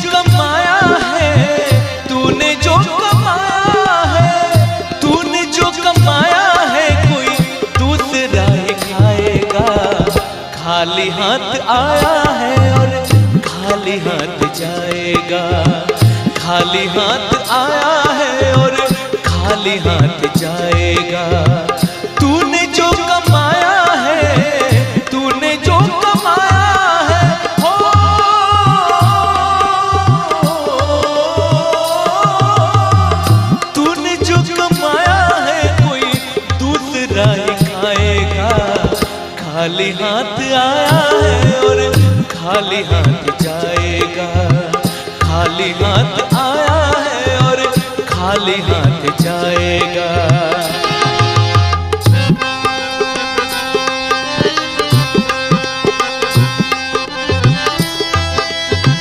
कमाया है, तूने जो कमाया है, तूने जो कमाया है कोई दूसरा ही खाएगा। खाली हाथ आया है और खाली हाथ जाएगा। खाली हाथ आया है और खाली हाथ जाएगा। तूने जो कमाया है, तूने जो कमाया है, हो तूने जो कमाया है कोई दूसरा ही खाएगा। खाली हाथ आया है और खाली हाथ जाएगा।